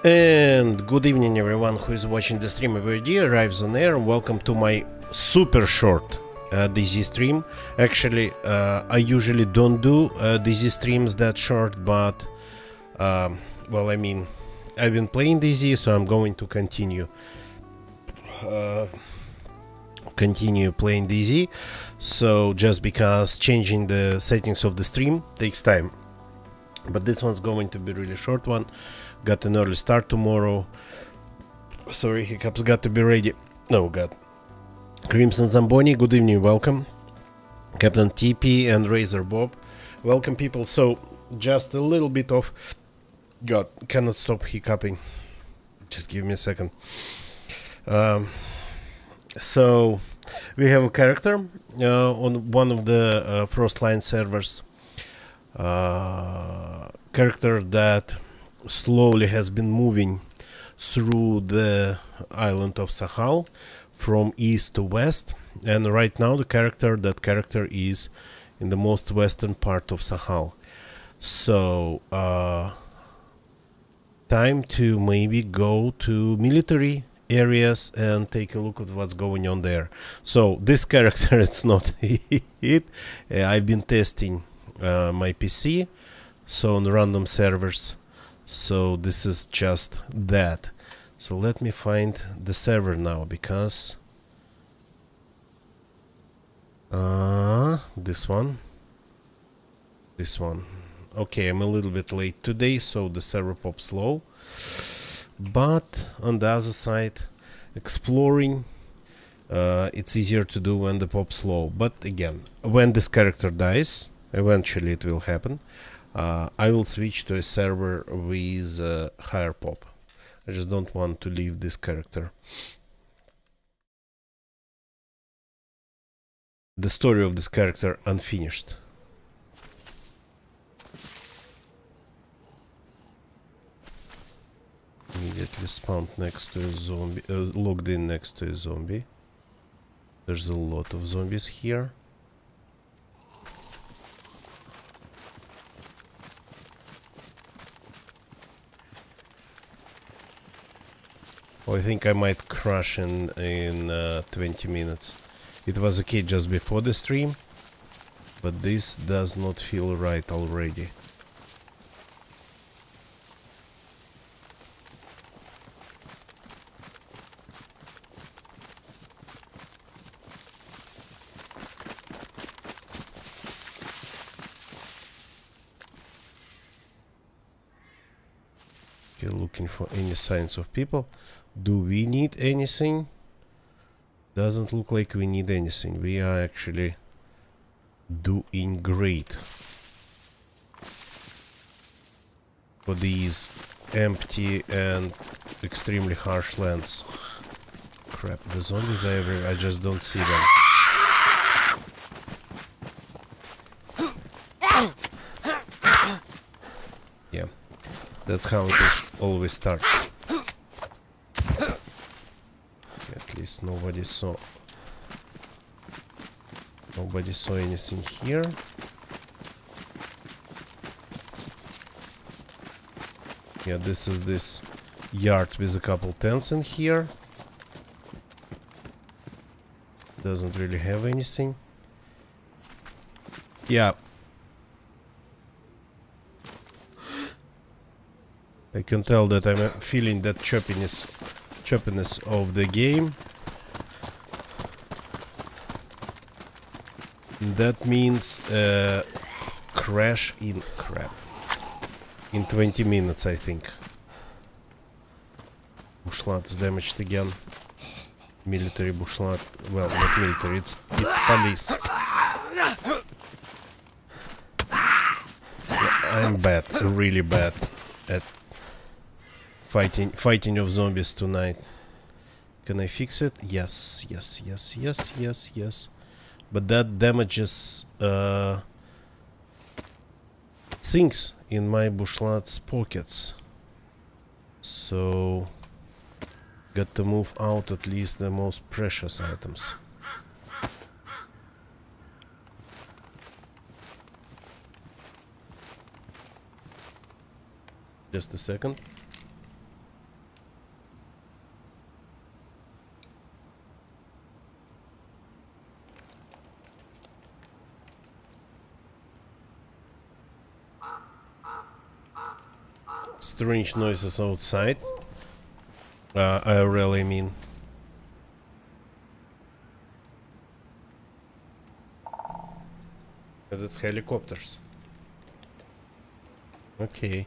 And good evening everyone who is watching the stream every day arrives on air. Welcome to my super short DayZ stream. Actually, I usually don't do DayZ streams that short, but well, I mean, I've been playing DayZ, so I'm going to continue playing DayZ. So just because changing the settings of the stream takes time, but this one's going to be really short one. Got an early start tomorrow. Sorry, hiccups, got to be ready. Oh god. Crimson Zamboni, good evening, welcome. Captain TP and Razor Bob, welcome people. So just a little bit of god, cannot stop hiccuping. Just give me a second. So we have a character on one of the Frostline servers. Character that slowly has been moving through the island of Sakhal from east to west, and right now that character is in the most western part of Sakhal. So time to maybe go to military areas and take a look at what's going on there. So this character, it's not it. I've been testing my PC, so on random servers. So this is just that. So let me find the server now, because this one. Okay, I'm a little bit late today, so the server pops slow. But on the other side, exploring, it's easier to do when the pop slow. But again, when this character dies, eventually it will happen, I will switch to a server with higher pop. I just don't want to leave this character. The story of this character unfinished. Immediately spawned next to a zombie, logged in next to a zombie. There's a lot of zombies here. Oh, I think I might crash in 20 minutes. It was okay just before the stream, but this does not feel right already. Okay, looking for any signs of people. Do we need anything? Doesn't look like we need anything. We are actually doing great for these empty and extremely harsh lands. Crap, the zombies are everywhere. I just don't see them. Yeah, that's how it is, always starts. At least nobody saw anything here. Yeah, this is this yard with a couple tents in here. Doesn't really have anything. Yeah, I can tell that I'm feeling that choppiness of the game. That means crash in in 20 minutes, I think. Bushlat's damaged again. Military bushlat. Well, not military, it's police. Yeah, I'm bad, really bad at fighting of zombies tonight. Can I fix it? Yes. But that damages things in my bushlat's pockets. So got to move out at least the most precious items. Just a second. Strange noises outside. I really mean. But it's helicopters. Okay.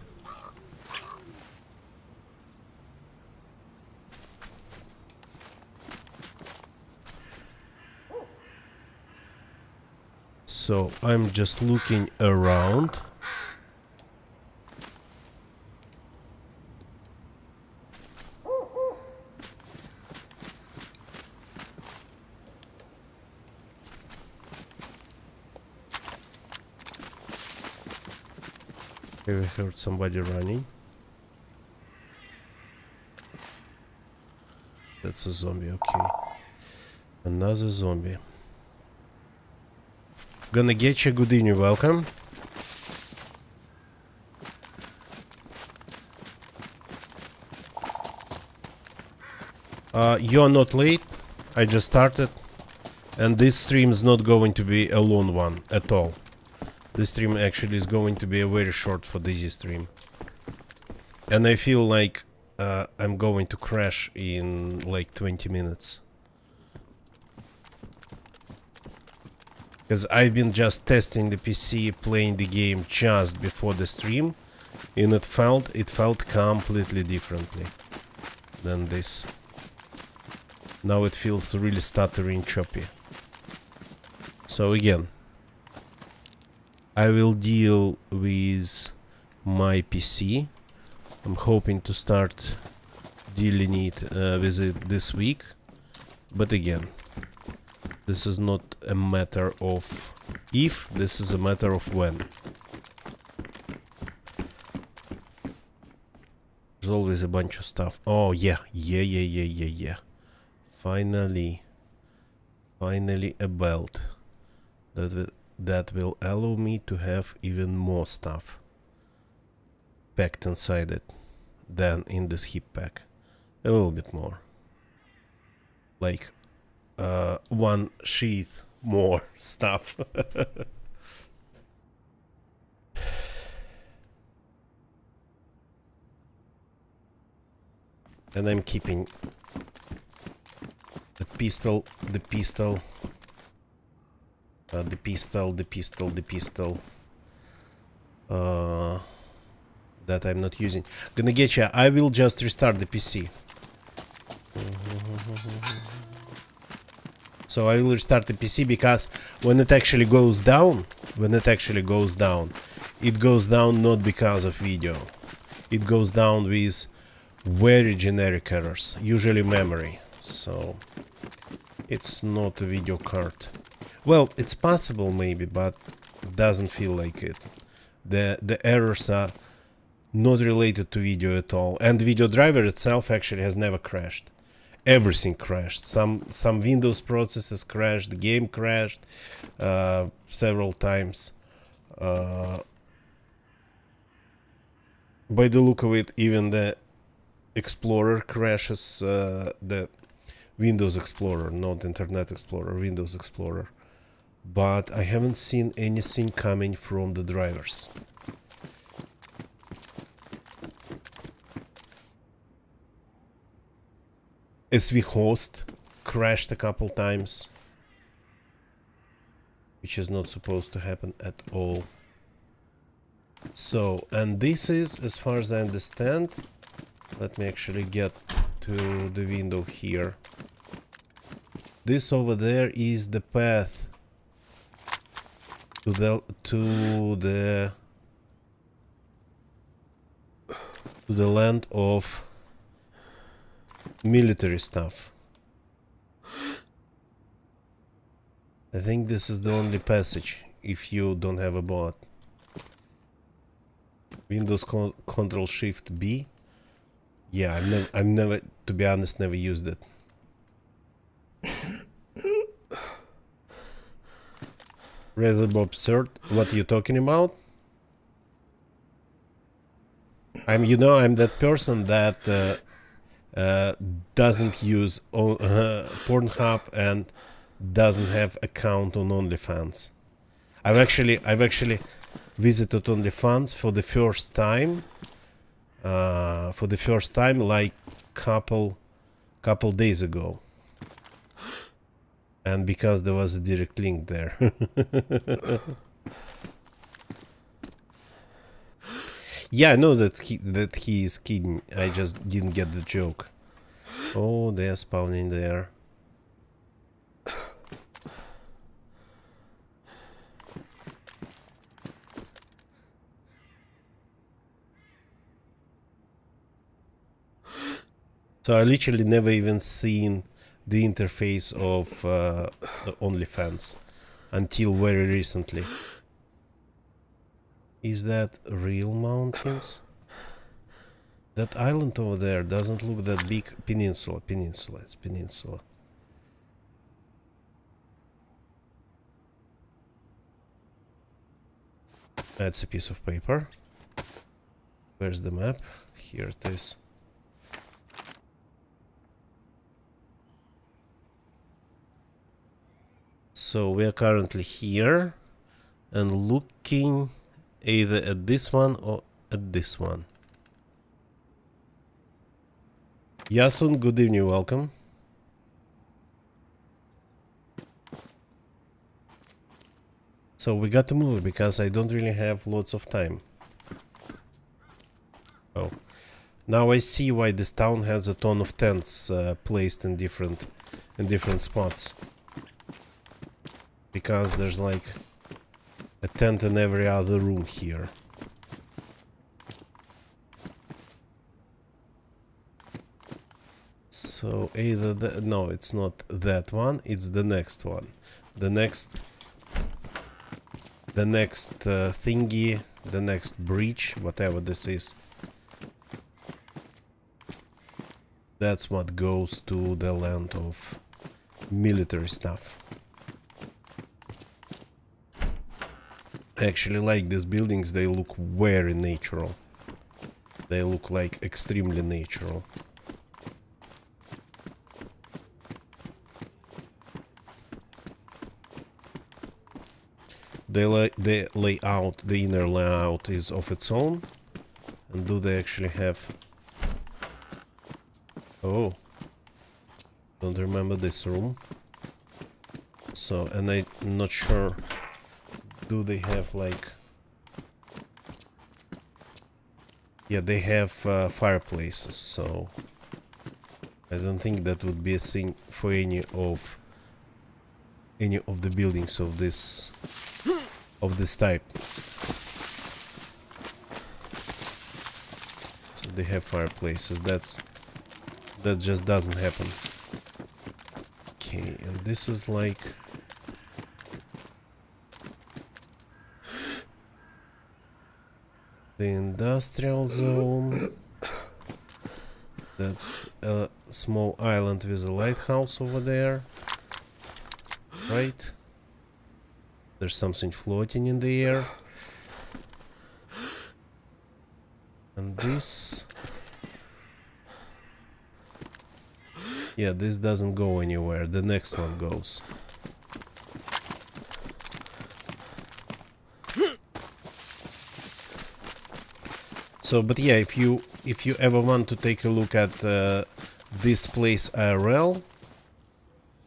So I'm just looking around. I heard somebody running. That's a zombie, okay. Another zombie. Gonna get you. Good evening, welcome. You're not late. I just started. And this stream is not going to be a long one at all. This stream actually is going to be a very short for DayZ stream. And I feel like I'm going to crash in like 20 minutes. Because I've been just testing the PC, playing the game just before the stream. And it felt completely differently than this. Now it feels really stuttery and choppy. So again, I will deal with my PC. I'm hoping to start dealing with it this week. But again, this is not a matter of if, this is a matter of when. There's always a bunch of stuff. Oh yeah. Finally a belt that will allow me to have even more stuff packed inside it than in this hip pack. A little bit more. Like one sheath more stuff. And I'm keeping the pistol, that I'm not using. Gonna get you. I will just restart the PC. So I will restart the PC because when it actually goes down, it goes down not because of video. It goes down with very generic errors, usually memory. So it's not a video card. Well, it's possible maybe, but it doesn't feel like it. The errors are not related to video at all, and the video driver itself actually has never crashed. Everything crashed. Some Windows processes crashed, the game crashed several times. By the look of it, even the Explorer crashes, the Windows Explorer, not Internet Explorer, Windows Explorer. But I haven't seen anything coming from the drivers. SV host crashed a couple times, which is not supposed to happen at all. So, and this is, as far as I understand, let me actually get to the window here. This over there is the path to the land of military stuff. I think this is the only passage if you don't have a bot. Windows Control Shift B. Yeah, I've never, to be honest, never used it. Razor Bob Third, what are you talking about? I'm that person that doesn't use Pornhub and doesn't have account on OnlyFans. I've actually visited OnlyFans for the first time for the first time, like couple days ago. And because there was a direct link there. Yeah, I know that he is kidding. I just didn't get the joke. Oh, they are spawning there. So I literally never even seen the interface of OnlyFans until very recently. Is that real mountains? That island over there doesn't look that big. Peninsula, it's peninsula. That's a piece of paper. Where's the map? Here it is. So we are currently here and looking either at this one or at this one. Yasun, good evening, welcome. So we got to move because I don't really have lots of time. Oh, now I see why this town has a ton of tents placed in different spots. Because there's like a tent in every other room here. So either no, it's not that one, it's the next one. The next thingy, the next breach, whatever this is. That's what goes to the land of military stuff. I actually like these buildings, they look very natural. They look like extremely natural. The layout, the inner layout is of its own. And do they actually have... Oh. Don't remember this room. So, and I'm not sure... Do they have like... Yeah, they have fireplaces, so... I don't think that would be a thing for any of the buildings of this type. So they have fireplaces. That just doesn't happen. Okay, and this is like... the industrial zone. That's a small island with a lighthouse over there. Right? There's something floating in the air. And this... Yeah, this doesn't go anywhere. The next one goes. So, but yeah, if you ever want to take a look at this place IRL,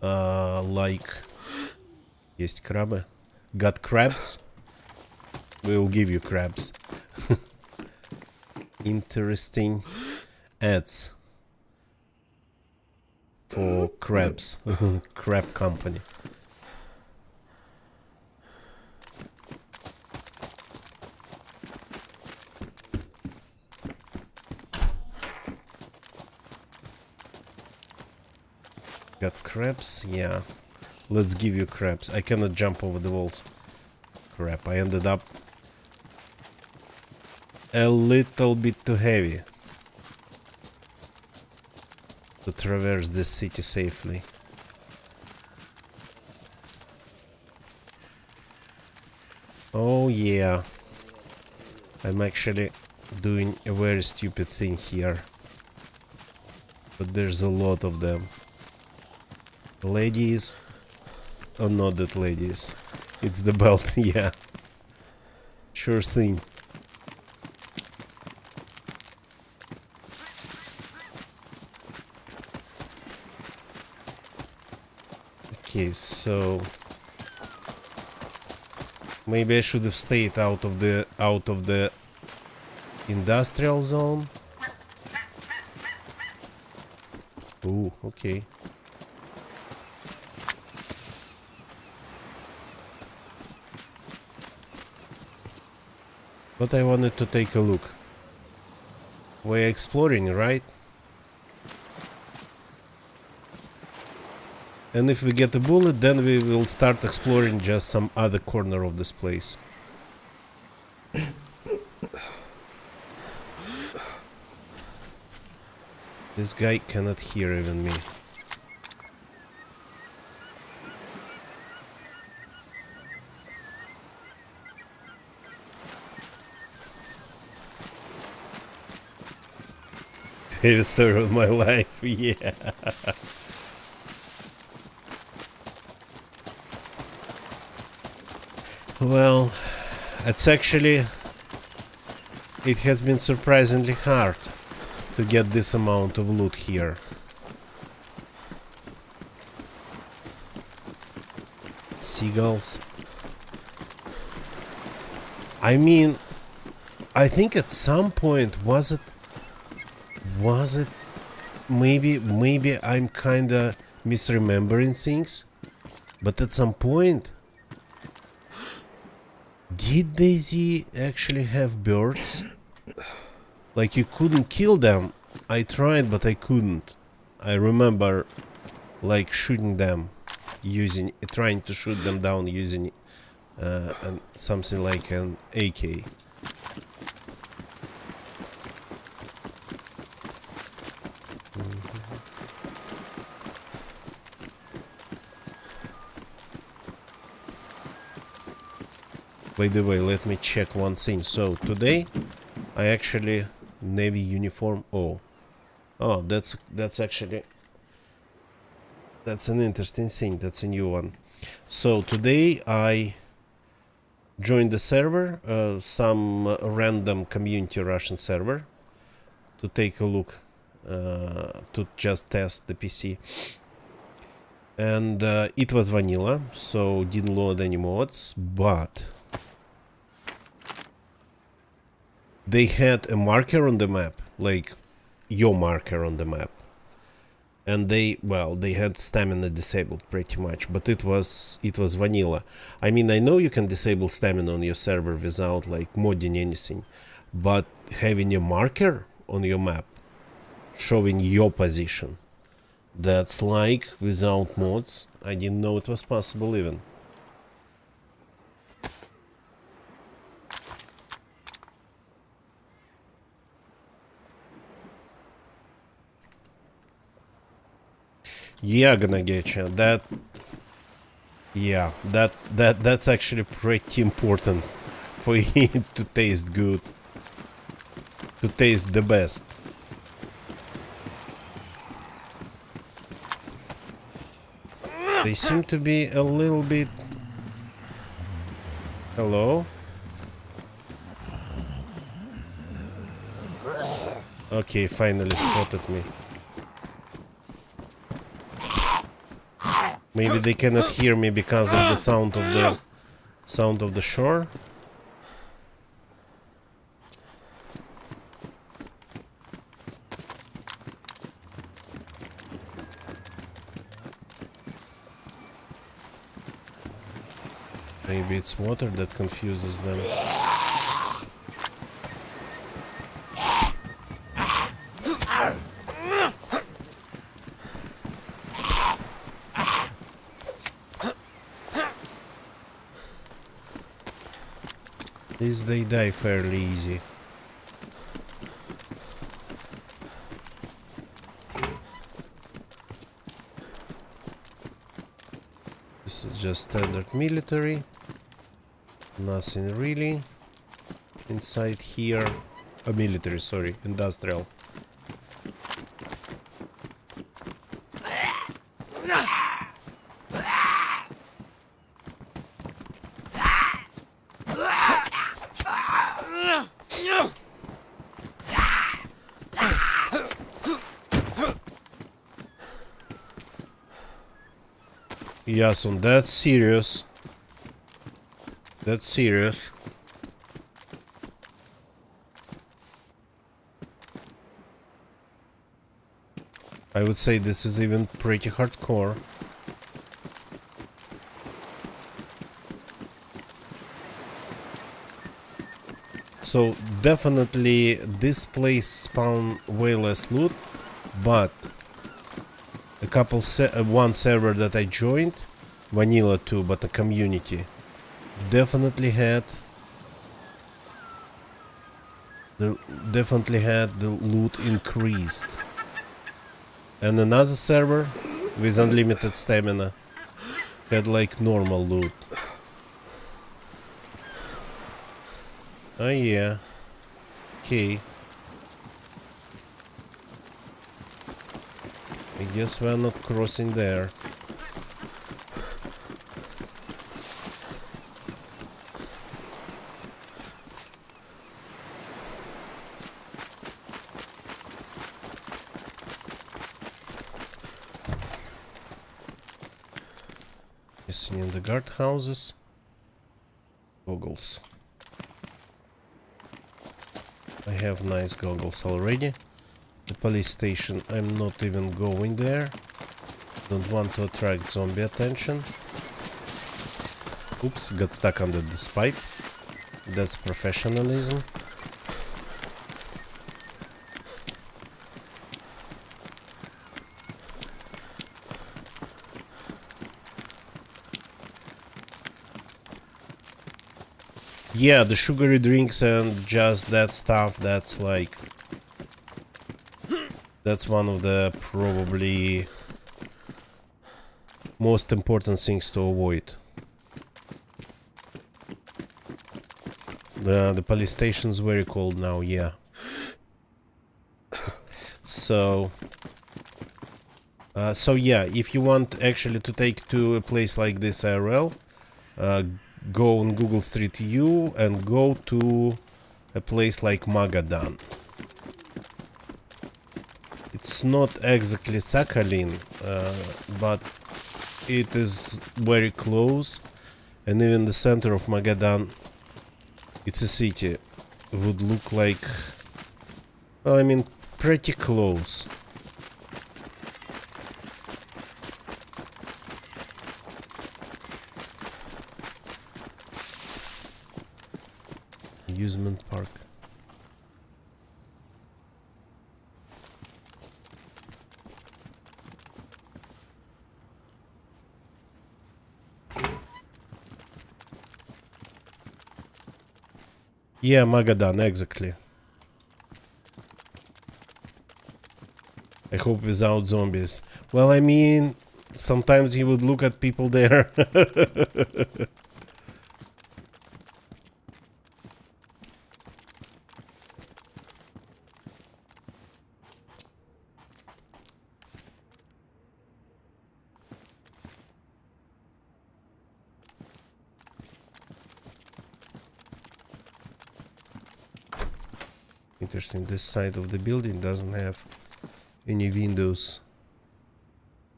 like есть крабы, got crabs, we will give you crabs. Interesting ads for crabs, crab company. Got crabs? Yeah. Let's give you crabs. I cannot jump over the walls. Crap, I ended up a little bit too heavy to traverse this city safely. Oh yeah. I'm actually doing a very stupid thing here. But there's a lot of them. Ladies. Oh, not that ladies. It's the belt, yeah. Sure thing. Okay, so maybe I should have stayed out of the industrial zone. Ooh, okay. But I wanted to take a look. We're exploring, right? And if we get a bullet, then we will start exploring just some other corner of this place. This guy cannot hear even me. Heaviest story of my life, yeah. Well, it's actually... It has been surprisingly hard to get this amount of loot here. Seagulls. I mean, I think at some point, was it maybe I'm kinda misremembering things, but at some point, did DayZ actually have birds? Like you couldn't kill them. I tried, but I couldn't. I remember like shooting them, trying to shoot them down using something like an AK. By the way, let me check one thing. So today I actually navy uniform. Oh, that's actually an interesting thing. That's a new one. So today I joined the server, some random community Russian server, to take a look, to just test the PC. And it was vanilla, so didn't load any mods, but they had a marker on the map, like your marker on the map. And they had stamina disabled pretty much, but it was vanilla. I mean, I know you can disable stamina on your server without like modding anything, but having a marker on your map showing your position, that's like without mods. I didn't know it was possible even. Yeah, gonna get you. That's actually pretty important for it to taste good, to taste the best. They seem to be a little bit... Hello? Okay, finally spotted me. Maybe they cannot hear me because of the sound of the shore. Maybe it's water that confuses them. These they die fairly easy. This is just standard military. Nothing really inside here. Military, sorry, industrial. Yasun, that's serious. That's serious. I would say this is even pretty hardcore. So definitely this place spawned way less loot, but a couple one server that I joined, vanilla too, but a community, definitely had the loot increased. And another server with unlimited stamina had like normal loot. Oh yeah. Okay. I guess we're not crossing there. Missing in the guardhouses. Goggles. I have nice goggles already. The police station, I'm not even going there. Don't want to attract zombie attention. Oops, got stuck under this pipe. That's professionalism. Yeah, the sugary drinks and just that stuff, that's like... That's one of the probably most important things to avoid. The police station's very cold now, yeah. So yeah, if you want actually to take to a place like this IRL, go on Google Street View and go to a place like Magadan. It's not exactly Sakhalin, but it is very close, and even the center of Magadan, it's a city, would look like, well, I mean, pretty close. Amusement park. Yeah, Magadan, exactly. I hope without zombies. Well, I mean, sometimes he would look at people there. Interesting, this side of the building doesn't have any windows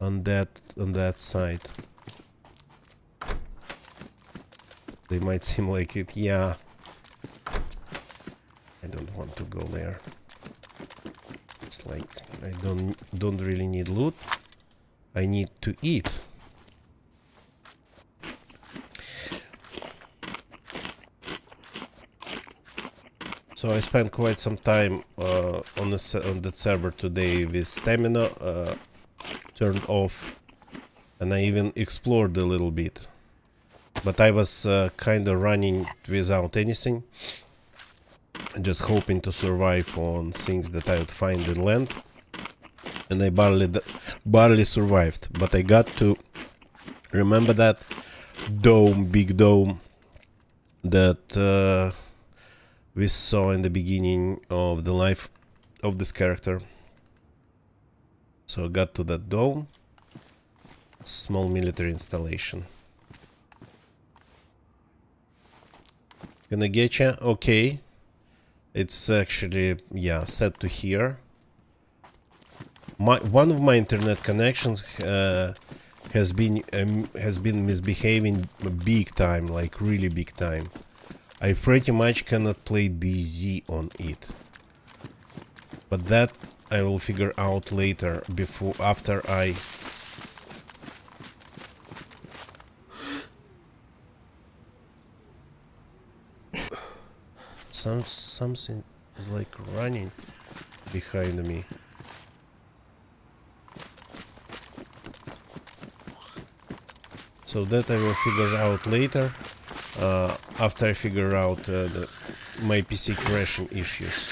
on that side. They might seem like it, yeah. I don't want to go there. It's like I don't really need loot. I need to eat. So I spent quite some time on that server today with stamina turned off, and I even explored a little bit. But I was kind of running without anything, just hoping to survive on things that I would find in land, and I barely survived. But I got to remember that big dome that we saw in the beginning of the life of this character. So I got to that dome. Small military installation. Gonna get ya? Okay. It's actually, yeah, set to here. One of my internet connections has been misbehaving big time, like really big time. I pretty much cannot play DayZ on it, but that I will figure out later, after I something is like running behind me. So that I will figure out later, after I figure out my PC crashing issues.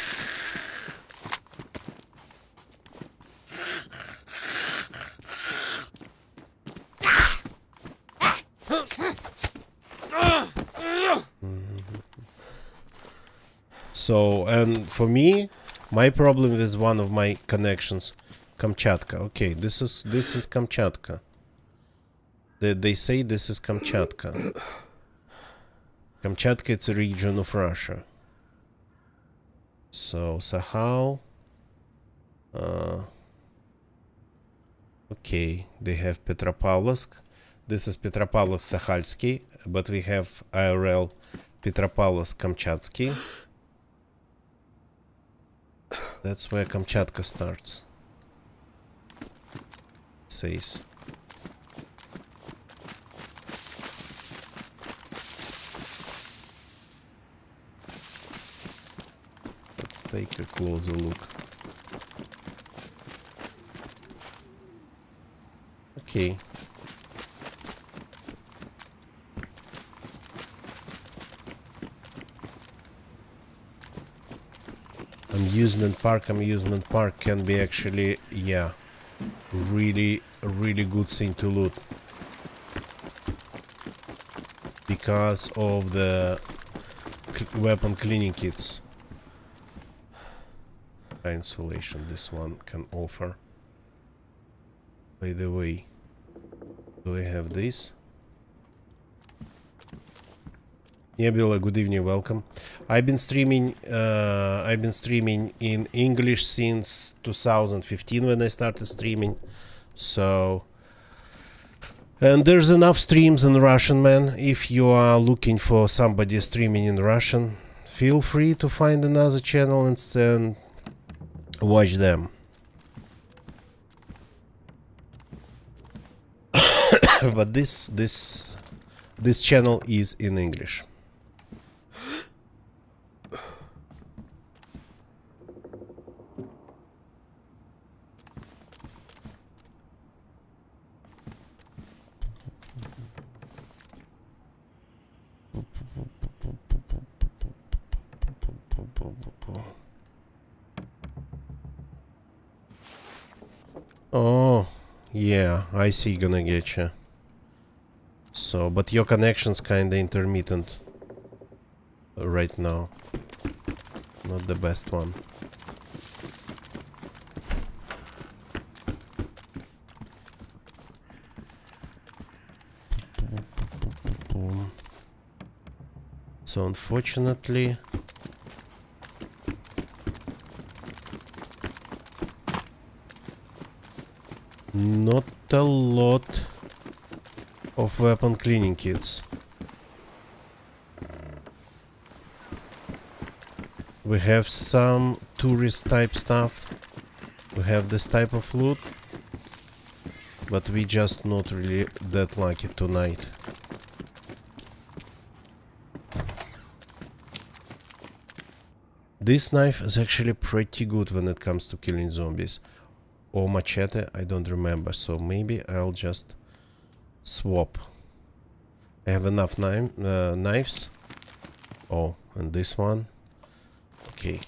So, and for me, my problem is one of my connections, Kamchatka. Okay, this is Kamchatka. They say this is Kamchatka. Kamchatka, it's a region of Russia. So Sakhal. Okay, they have Petropavlovsk. This is Petropavlovsk-Sakhalsky, but we have IRL Petropavlovsk-Kamchatsky. That's where Kamchatka starts. It says. Let's take a closer look. Okay. Amusement park can be actually, yeah, really good thing to loot, because of the weapon cleaning kits. Insulation this one can offer. By the way, do I have this? Nebula, good evening, welcome. I've been streaming in English since 2015 when I started streaming. So, and there's enough streams in Russian, man. If you are looking for somebody streaming in Russian, feel free to find another channel and watch them. But this channel is in English. Oh, yeah, I see, gonna get you. So, but your connection's kinda intermittent right now. Not the best one. So, unfortunately, not a lot of weapon cleaning kits. We have some tourist type stuff. We have this type of loot, but we just not really that lucky tonight. This knife is actually pretty good when it comes to killing zombies. Or machete, I don't remember, so maybe I'll just swap. I have enough knives. Oh, and this one. Okay.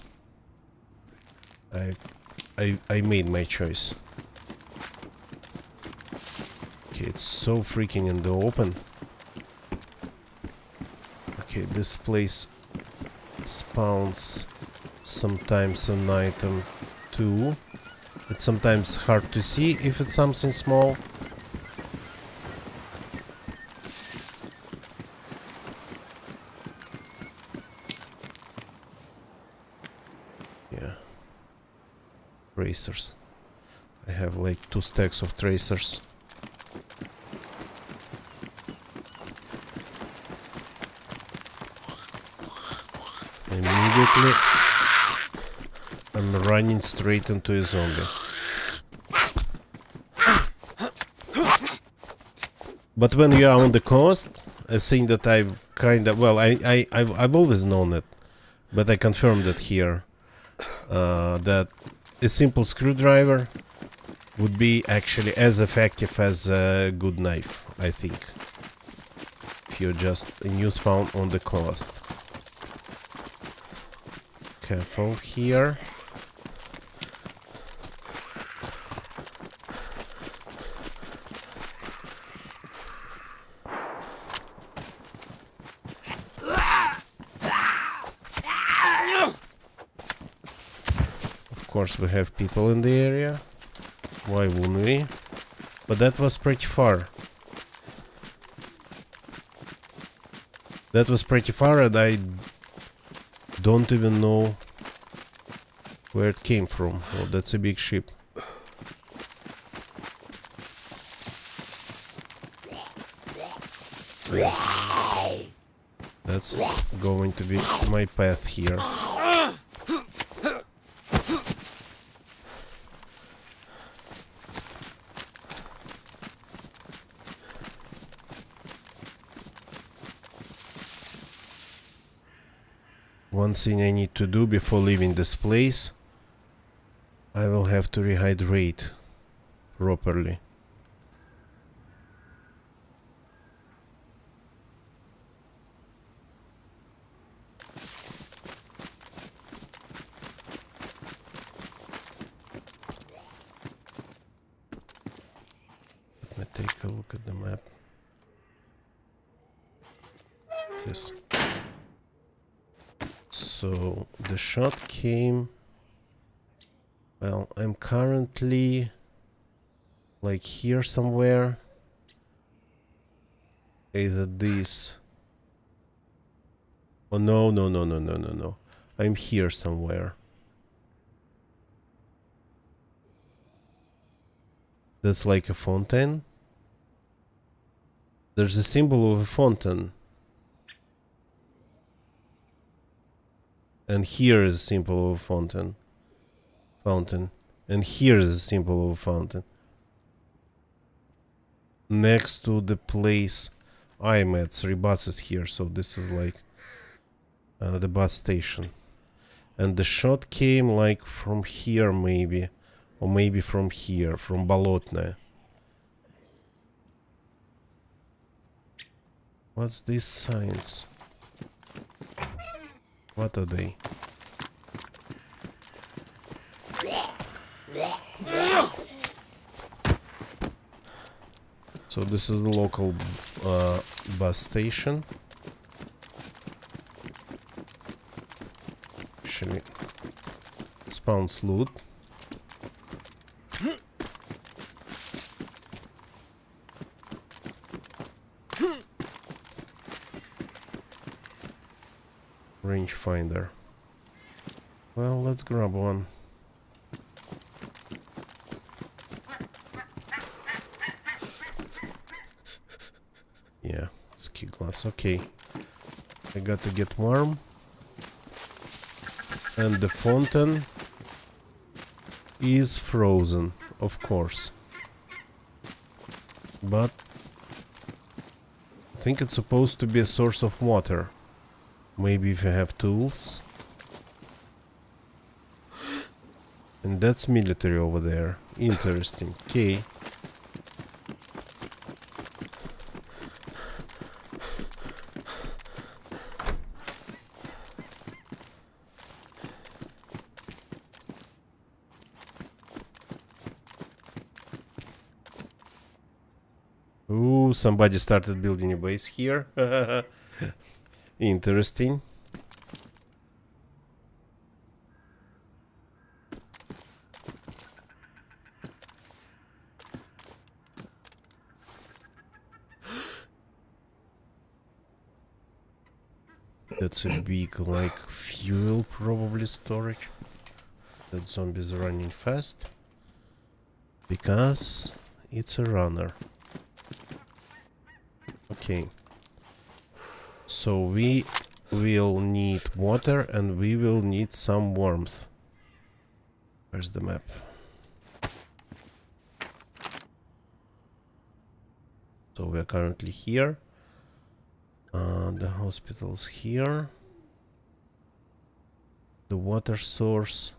I made my choice. Okay, it's so freaking in the open. Okay, this place spawns sometimes an item too. It's sometimes hard to see if it's something small. Yeah. Tracers. I have like 2 stacks of tracers. Immediately I'm running straight into a zombie. But when you are on the coast, a thing that I've kind of, well, I've always known it, but I confirmed it here, that a simple screwdriver would be actually as effective as a good knife, I think, if you're just a newspawn on the coast. Careful here. Of course we have people in the area. Why wouldn't we? But that was pretty far. That was pretty far and I don't even know where it came from. Oh, that's a big ship. That's going to be my path here. One thing I need to do before leaving this place, I will have to rehydrate properly. Let me take a look at the map. Yes. So the shot came. Well, I'm currently like here somewhere. Either this. Oh no. I'm here somewhere. That's like a fountain. There's a symbol of a fountain. And here is a symbol of a fountain. And here is a symbol of a fountain. Next to the place I'm at, 3 buses here, so this is like the bus station. And the shot came like from here maybe, or maybe from here, from Bolotное. What's these signs? What are they? So this is the local bus station. Actually, spawns loot. Rangefinder. Well, let's grab one. Yeah, ski gloves. Okay. I got to get warm. And the fountain is frozen, of course. But I think it's supposed to be a source of water. Maybe if you have tools. And that's military over there. Interesting. Okay. Ooh, somebody started building a base here. Interesting. That's a big, like, fuel probably storage. That zombie's running fast. Because it's a runner. Okay. So we will need water and we will need some warmth. Where's the map? So we are currently here. The hospital's here. The water source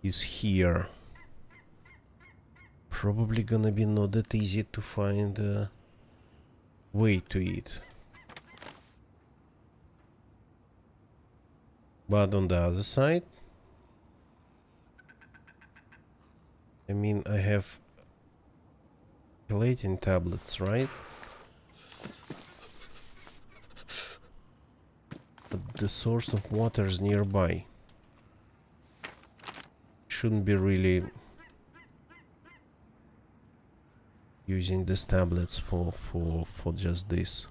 is here. Probably gonna be not that easy to find a way to it. But on the other side, I mean, I have chelating tablets, right? But the source of water is nearby. Shouldn't be really using these tablets for just this.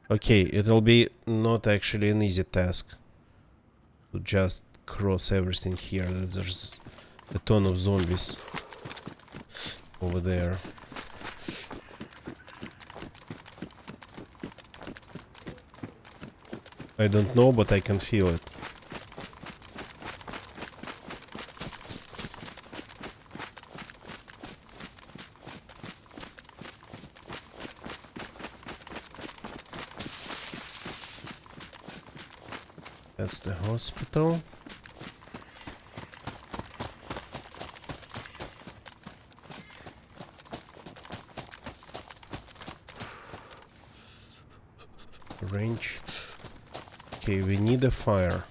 Okay, it'll be not actually an easy task to just cross everything here. There's a ton of zombies over there. I don't know, but I can feel it. That's the hospital. Range. Okay, we need a fire.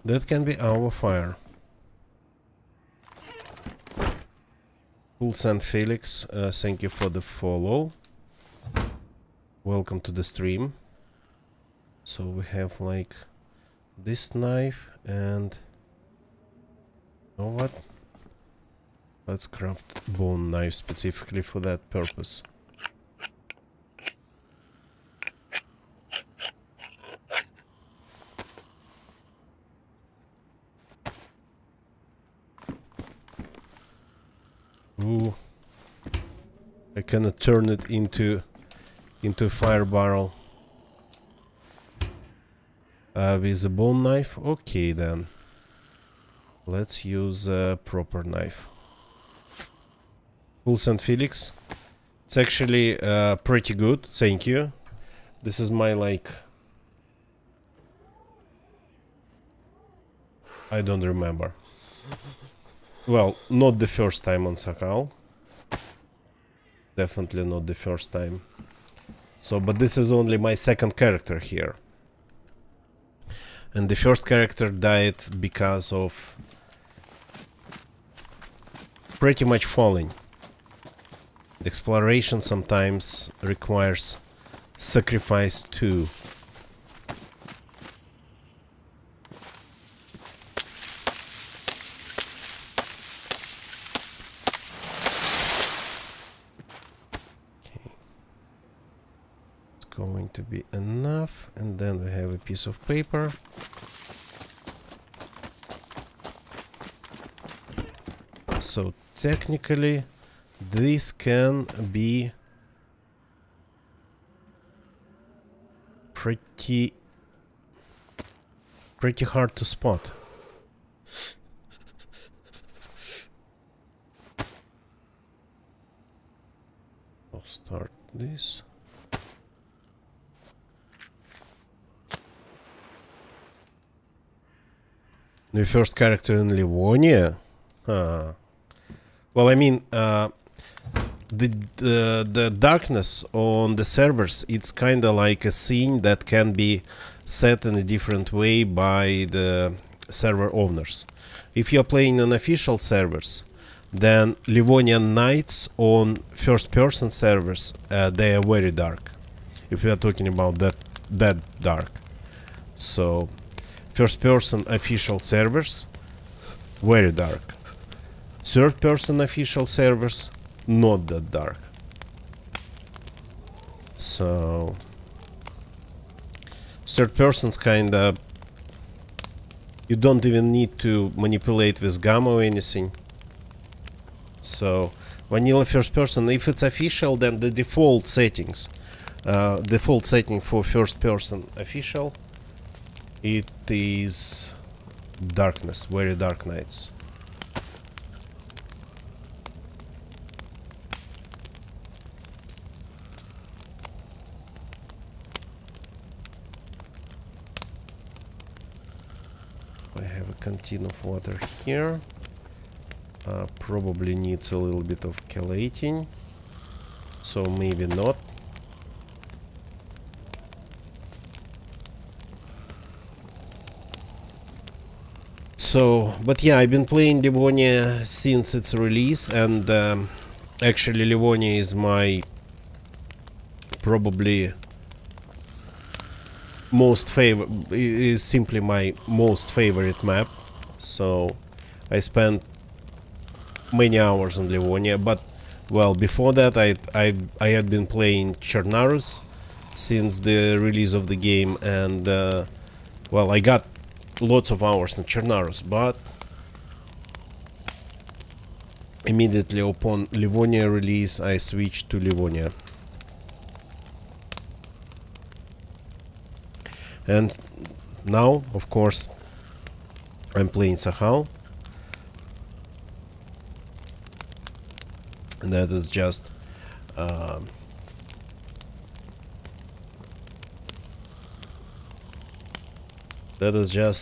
That can be our fire. Cool Saint Felix, thank you for the follow. Welcome to the stream. So we have like this knife and you know what? Let's craft bone knife specifically for that purpose. Ooh. I cannot turn it into a fire barrel. With a bone knife? Okay then. Let's use a proper knife. Cool Saint Felix. It's actually pretty good, thank you. This is my like... I don't remember. Well, not the first time on Sakhal. Definitely not the first time. So, but this is only my second character here. And the first character died because of pretty much falling. Exploration sometimes requires sacrifice too. Going to be enough, and then we have a piece of paper. So technically this can be pretty hard to spot. I'll start this. The first character in Livonia? Well, I mean, the darkness on the servers, it's kind of like a scene that can be set in a different way by the server owners. If you're playing on official servers, then Livonian nights on first-person servers, they are very dark. If we are talking about that dark. So... first-person official servers, very dark. Third-person official servers, not that dark. So... third-person's kinda You don't even need to manipulate with gamma or anything. So vanilla first person, if it's official, then the default settings, default setting for first person official, it is darkness, very dark nights. I have a canteen of water here. Probably needs a little bit of chelating, so maybe not. So, but yeah, I've been playing Livonia since its release, and actually Livonia is my probably is simply my most favorite map. So I spent many hours on Livonia, but well, before that I had been playing Chernarus since the release of the game, and well, I got lots of hours in Chernarus, but immediately upon Livonia release I switched to Livonia. And now, of course, I'm playing Sakhal. And that is just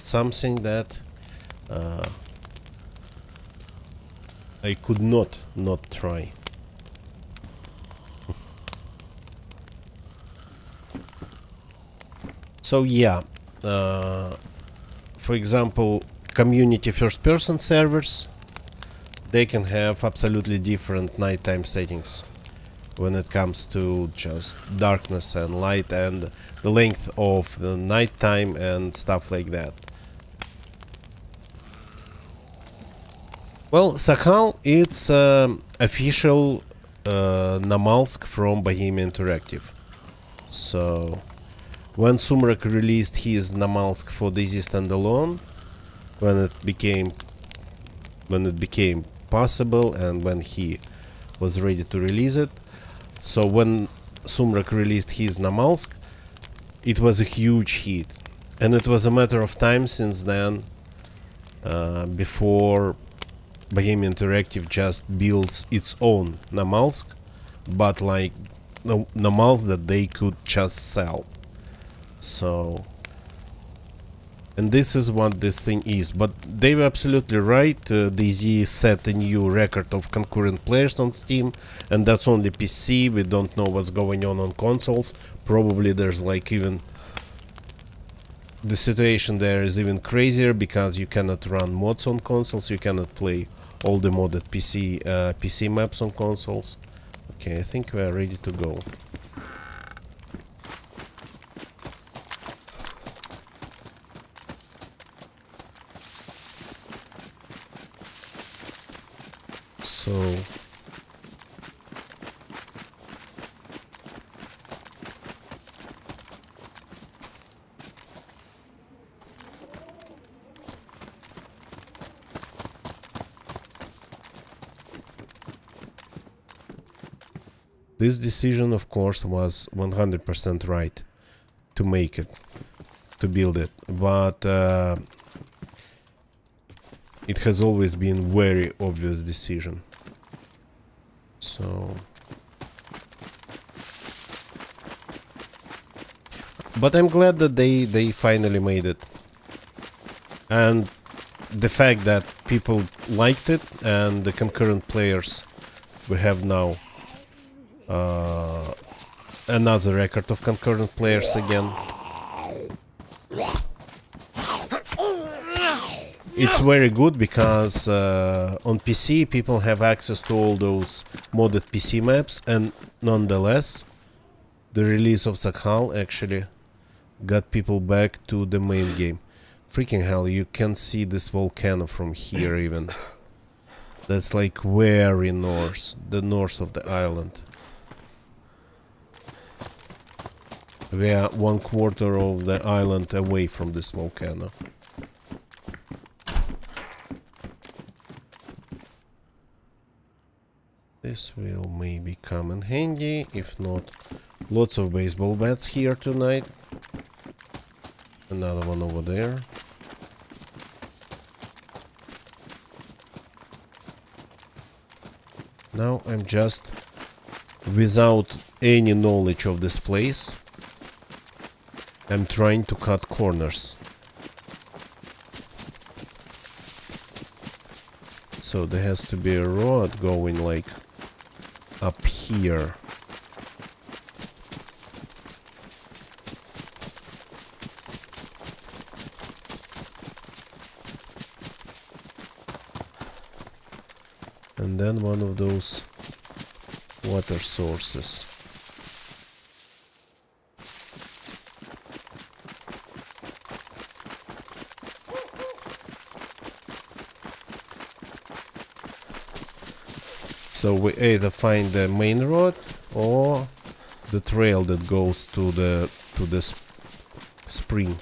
something that I could not try. So yeah, for example, community first person servers, they can have absolutely different nighttime settings when it comes to just darkness and light and the length of the nighttime and stuff like that. Well, Sakhal, it's official Namalsk from Bohemia Interactive. So when Sumrak released his Namalsk for DayZ standalone, when it became possible and when he was ready to release it. So when Sumrak released his Namalsk, it was a huge hit, and it was a matter of time since then before Bohemia Interactive just builds its own Namalsk, but like Namalsk that they could just sell. So, and this is what this thing is. But they were absolutely right. DayZ set a new record of concurrent players on Steam, and that's only PC. We don't know what's going on consoles. Probably there's like even the situation there is even crazier because you cannot run mods on consoles. You cannot play all the modded PC maps on consoles. Okay, I think we are ready to go. So this decision, of course, was 100% right to make it, to build it, but it has always been very obvious decision. So, but I'm glad that they finally made it, and the fact that people liked it and the concurrent players, we have now another record of concurrent players again. It's very good because on PC people have access to all those modded PC maps, and nonetheless the release of Sakhal actually got people back to the main game. Freaking hell, you can see this volcano from here even. That's like very north, the north of the island. We are 1/4 of the island away from this volcano. This will maybe come in handy. If not, lots of baseball bats here tonight. Another one over there. Now I'm just, without any knowledge of this place, I'm trying to cut corners. So there has to be a road going like up here. And then one of those water sources. So we either find the main road or the trail that goes to the spring.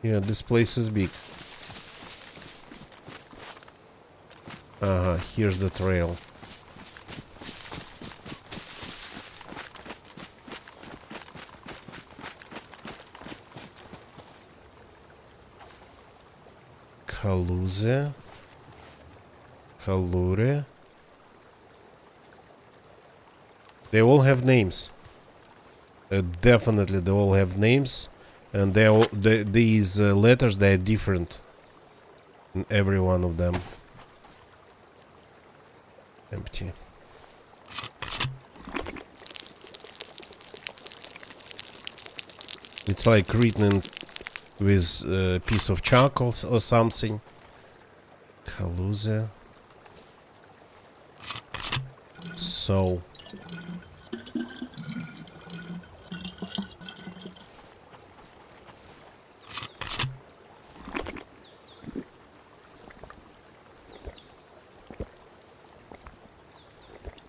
Yeah, this place is big. Here's the trail. Kaluze. Kalure. They all have names. Definitely they all have names. And these letters, they are different in every one of them. Empty. It's like written with a piece of charcoal or something. Kaluze. So.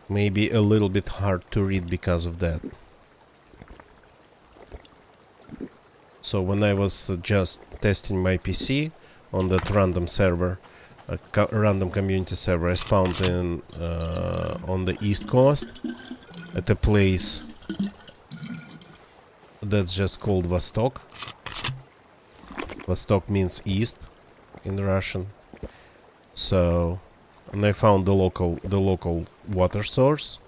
Maybe a little bit hard to read because of that. So when I was just testing my PC on that random server, a random community server, I spawned in on the East Coast at a place that's just called Vostok. Vostok means east in Russian. So, and I found the local water source,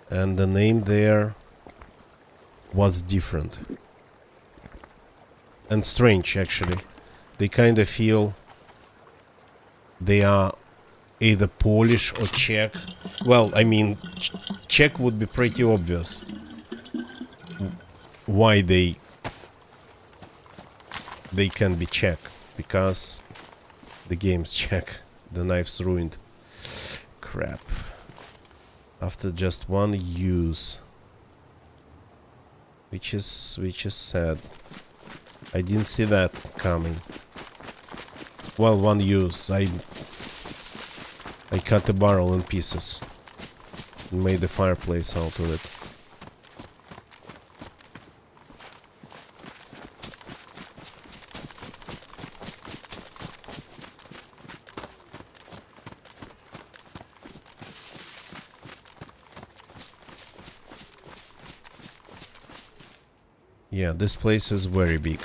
and the name there was different and strange. Actually, they kind of feel they are either Polish or Czech. Well, I mean, Czech would be pretty obvious why they can be Czech, because the game's Czech. The knife's ruined. Crap. After just one use, which is sad. I didn't see that coming. Well, one use. I cut the barrel in pieces and made a fireplace out of it. Yeah, this place is very big.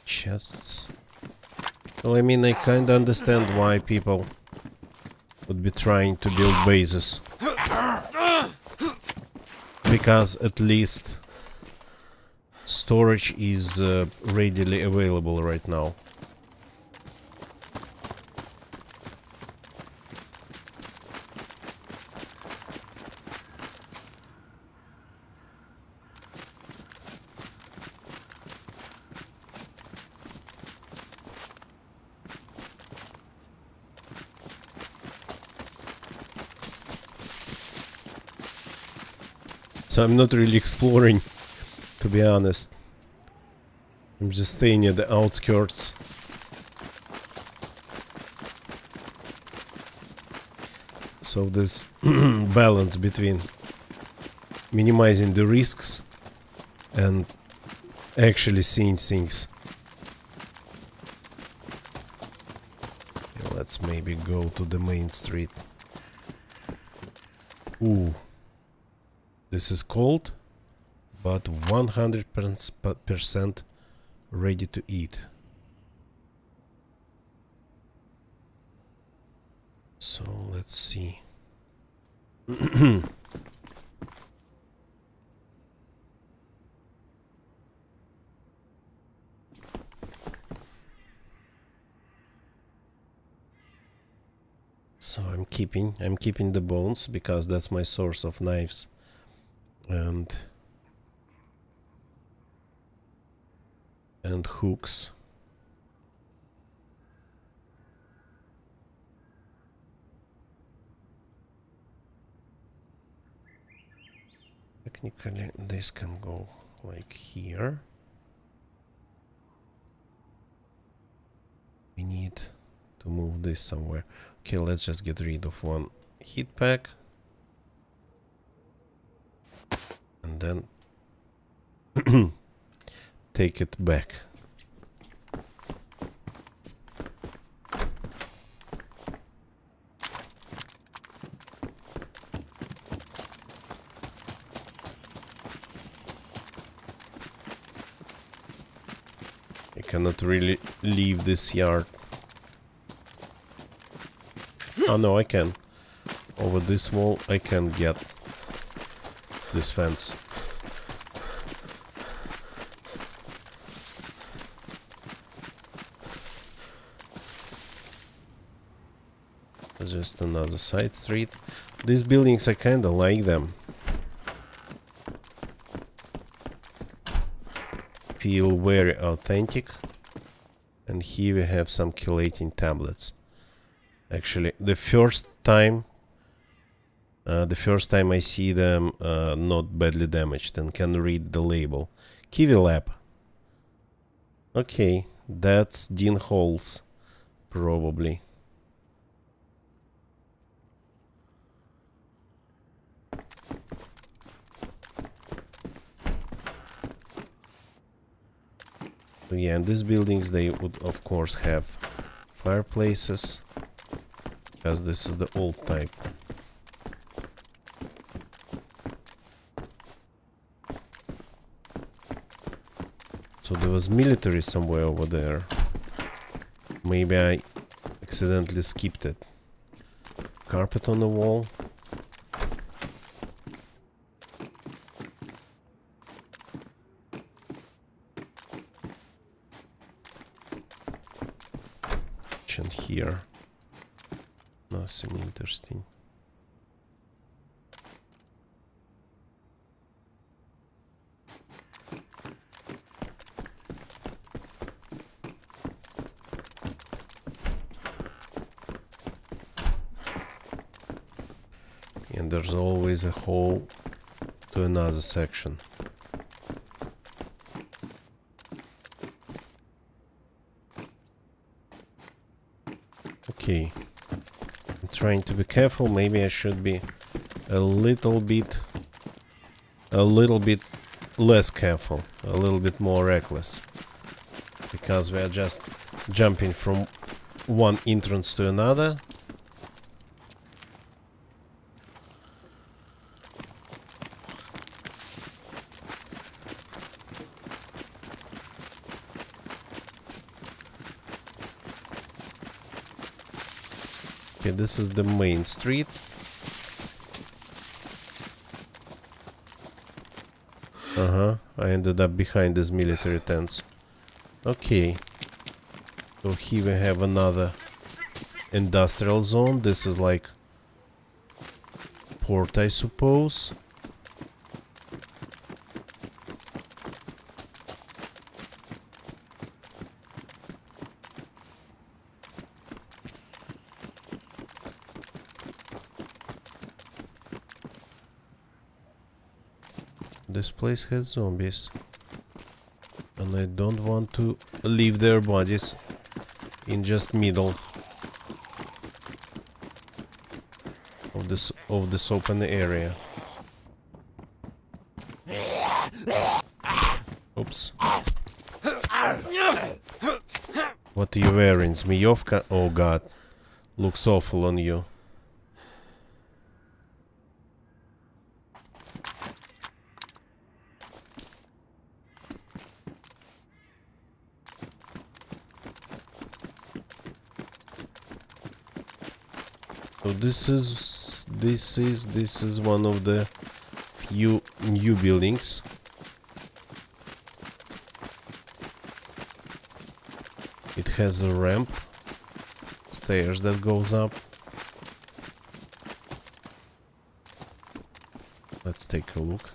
Chests. Well, I mean, I kinda understand why people would be trying to build bases. Because at least storage is readily available right now. So I'm not really exploring, to be honest. I'm just staying at the outskirts. So this balance between minimizing the risks and actually seeing things. Okay, let's maybe go to the main street. Ooh, this is cold, but 100% ready to eat. So let's see. So I'm keeping the bones because that's my source of knives and hooks. Technically this can go like here. We need to move this somewhere. Okay, let's just get rid of one heat pack and then take it back. I cannot really leave this yard. Oh no, I can. Over this wall I can get this fence. Just another side street. These buildings, I kinda like them. Feel very authentic. And here we have some chelating tablets. Actually, the first time I see them not badly damaged and can read the label. Kiwi Lab. Okay, that's Dean Hall's, probably. So yeah, in these buildings they would of course have fireplaces, because this is the old type. So there was military somewhere over there. Maybe I accidentally skipped it. Carpet on the wall. And here. Nothing interesting. And there's always a hole to another section. Okay. I'm trying to be careful. Maybe I should be a little bit less careful, a little bit more reckless. Because we are just jumping from one entrance to another. Okay, this is the main street. I ended up behind these military tents. Okay. So here we have another industrial zone. This is like port, I suppose. This place has zombies. And I don't want to leave their bodies in just middle of this open area. Oops. What are you wearing? Zmeyovka? Oh god. Looks awful on you. So this is one of the few new buildings. It has a ramp, stairs that goes up. Let's take a look.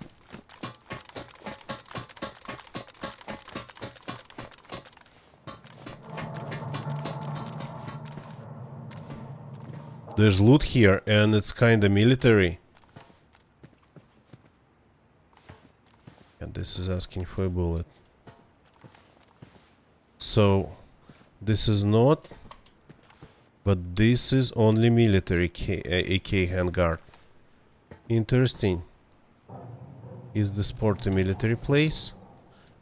There's loot here and it's kinda military. And this is asking for a bullet. So this is not, but this is only military AK handguard. Interesting. Is the sport a military place?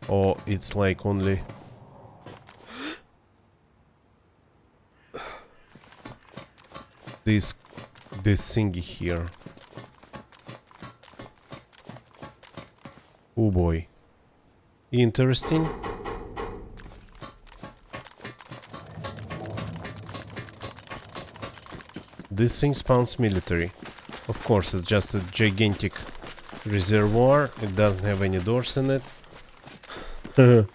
Or it's like only... This thingy here. Oh boy. Interesting. This thing spawns military. Of course, it's just a gigantic reservoir. It doesn't have any doors in it.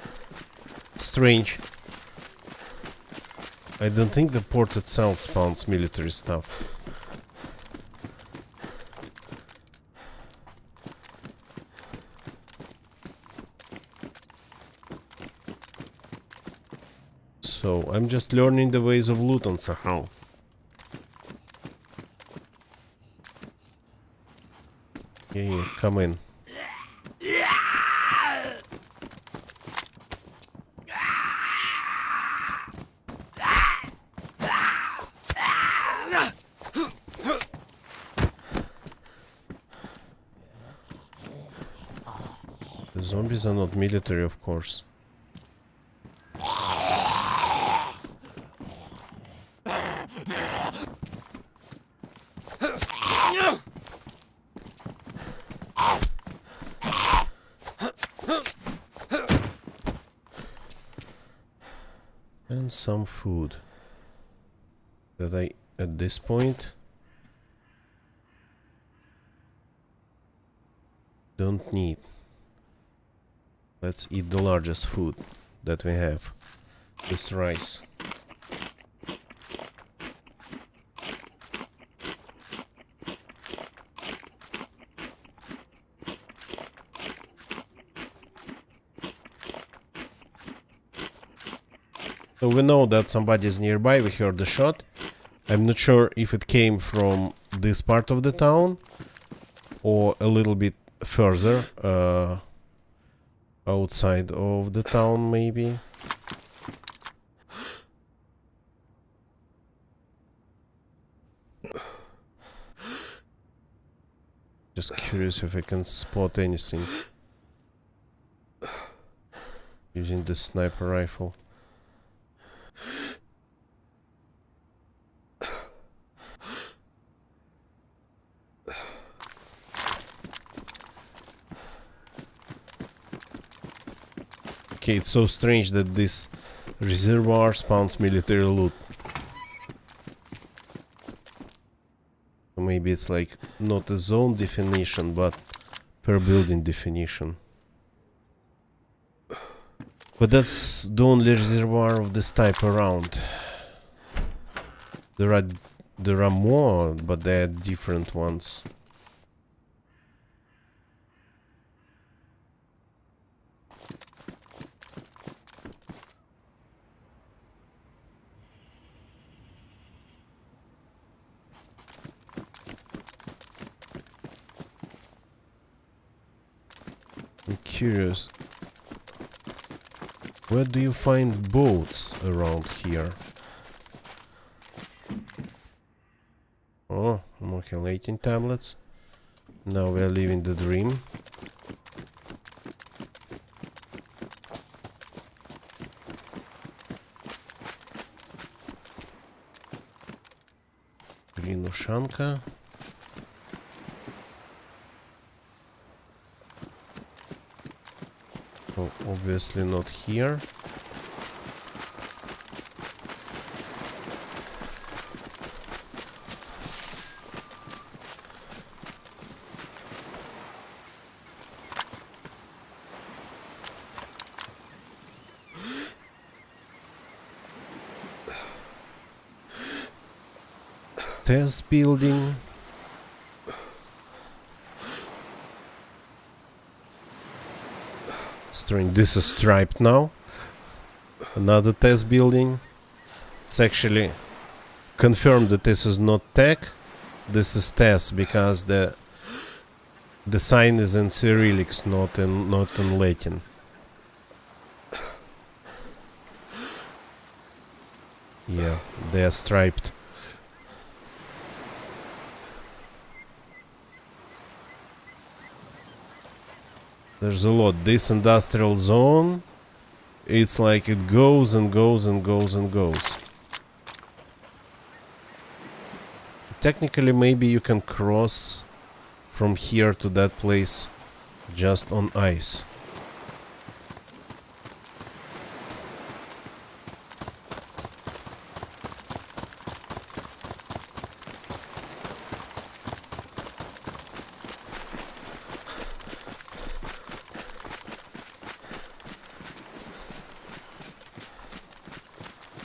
Strange. I don't think the port itself spawns military stuff. So, I'm just learning the ways of loot on Sakhal. Yeah, come in. The zombies are not military, of course. And some food that I, at this point, don't need. Let's eat the largest food that we have. This rice. So we know that somebody's nearby. We heard the shot. I'm not sure if it came from this part of the town or a little bit further outside of the town, maybe. Just curious if I can spot anything using the sniper rifle. Okay, it's so strange that this reservoir spawns military loot. Maybe it's like not a zone definition, but per building definition. But that's the only reservoir of this type around. There are more, but they are different ones. I'm curious. Where do you find boats around here? Oh, modulating tablets. Now we are living the dream. Green Ushanka. Oh, obviously not here. Test building. Strange. This is striped now. Another test building. It's actually confirmed that this is not tech. This is test because the sign is in Cyrillics, not in Latin. Yeah, they are striped. There's a lot. This industrial zone, it's like it goes and goes and goes and goes. Technically, maybe you can cross from here to that place just on ice.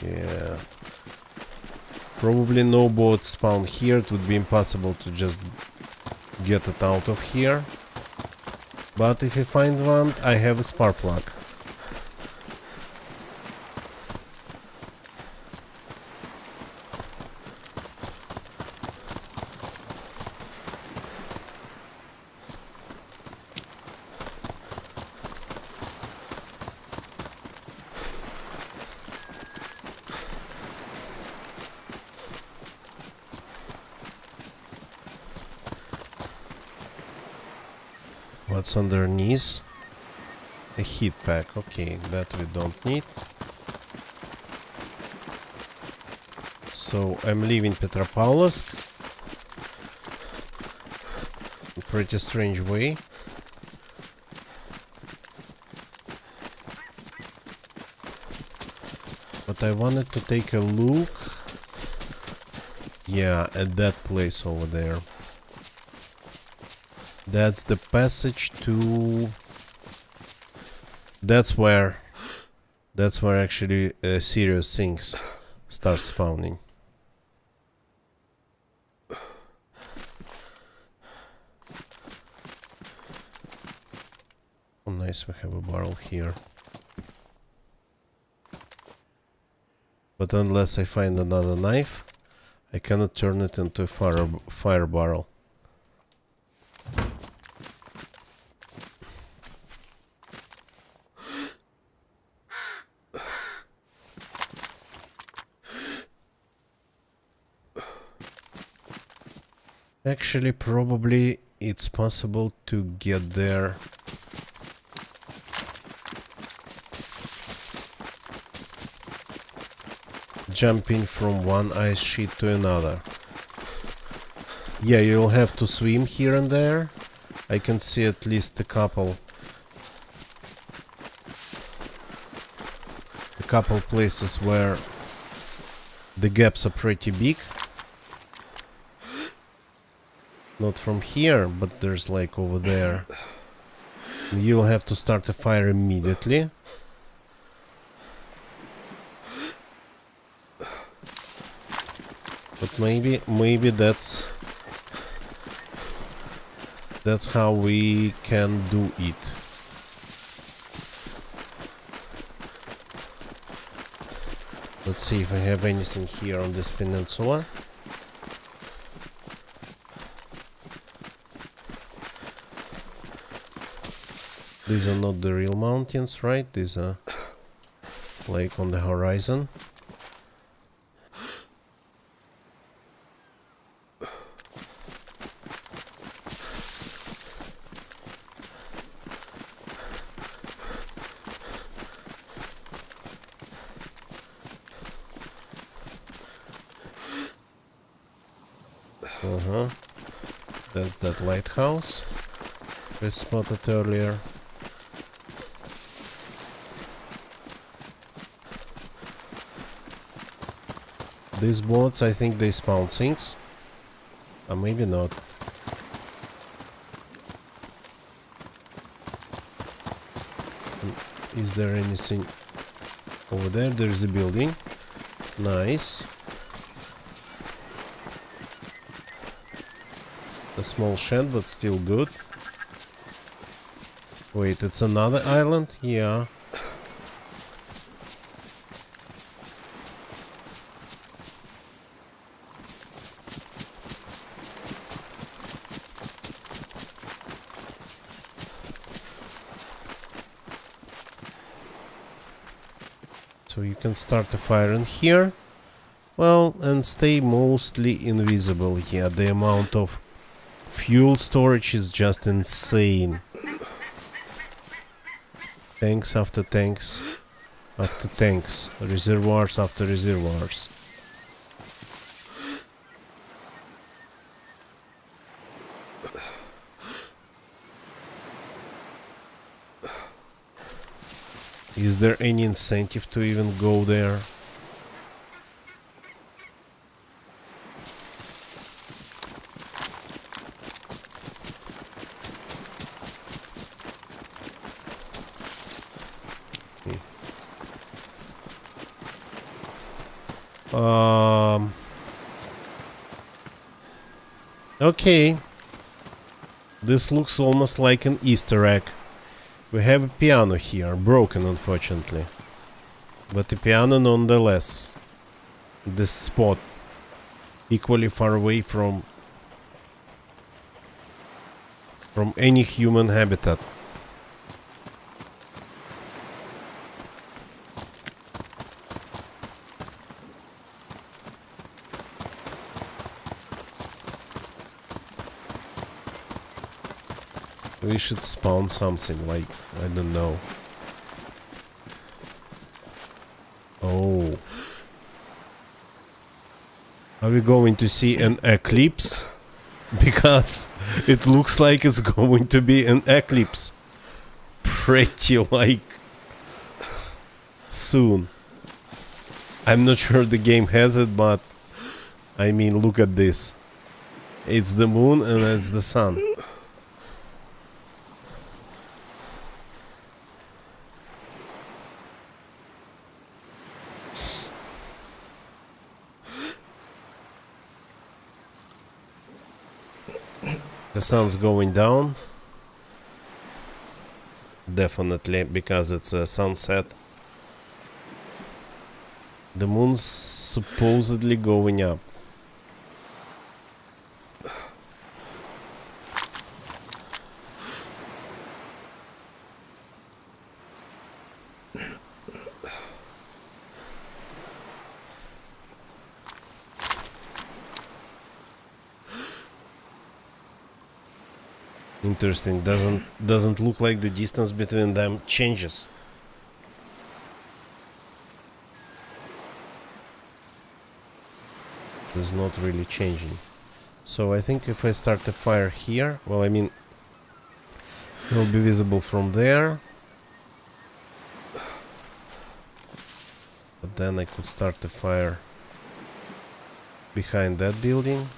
Yeah. Probably no boats spawn here. It would be impossible to just get it out of here. But if I find one, I have a spark plug. What's underneath? A heat pack. Okay, that we don't need. So I'm leaving Petropavlovsk. A pretty strange way. But I wanted to take a look. Yeah, at that place over there. That's the passage to... That's where actually serious things start spawning. Oh, nice, we have a barrel here. But unless I find another knife, I cannot turn it into a fire barrel. Actually, probably it's possible to get there. Jumping from one ice sheet to another. Yeah, you'll have to swim here and there. I can see at least a couple places where the gaps are pretty big. Not from here, but there's like over there. You'll have to start a fire immediately. But maybe that's how we can do it. Let's see if I have anything here on this peninsula. These are not the real mountains, right? These are like on the horizon. That's that lighthouse we spotted earlier. These boats, I think they spawn things. Or maybe not. Is there anything over there? There's a building. Nice. A small shed, but still good. Wait, it's another island? Yeah. So you can start a fire in here. Well, and stay mostly invisible here. The amount of fuel storage is just insane. Tanks after tanks after tanks. Reservoirs after reservoirs. Is there any incentive to even go there? Okay. This looks almost like an Easter egg. We have a piano here, broken unfortunately. But a piano nonetheless. This spot. Equally far away from any human habitat. We should spawn something like, I don't know. Oh. Are we going to see an eclipse? Because it looks like it's going to be an eclipse. Pretty like soon. I'm not sure the game has it, but I mean, look at this. It's the moon and it's the sun. The sun's going down. Definitely, because it's a sunset. The moon's supposedly going up. Interesting. Doesn't look like the distance between them changes. It's not really changing. So I think if I start a fire here, well, I mean, it will be visible from there. But then I could start a fire behind that building.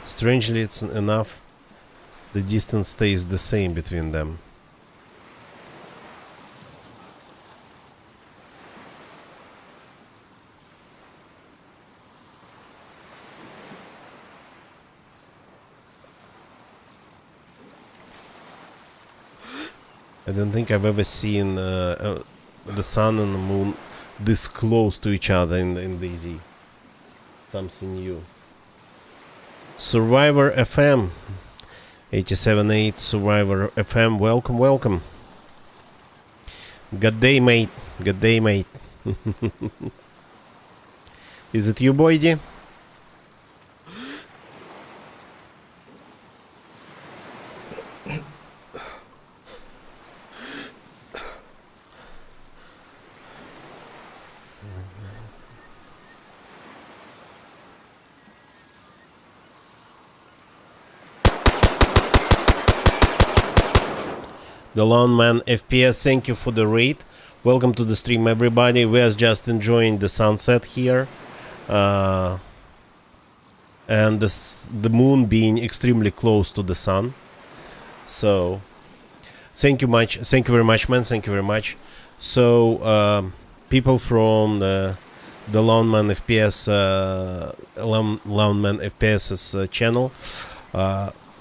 Strangely, it's enough. The distance stays the same between them. I don't think I've ever seen the sun and the moon this close to each other in DayZ. something new. Survivor FM 87.8 Survivor FM, welcome, welcome. Good day, mate. Good day, mate. Is it you, Boydie? The Lone Man FPS, thank you for the raid. Welcome to the stream, everybody. We are just enjoying the sunset here. And the moon being extremely close to the sun. So, thank you very much, man. Thank you very much. So, people from the Lone Man FPS, Lone Man FPS's channel,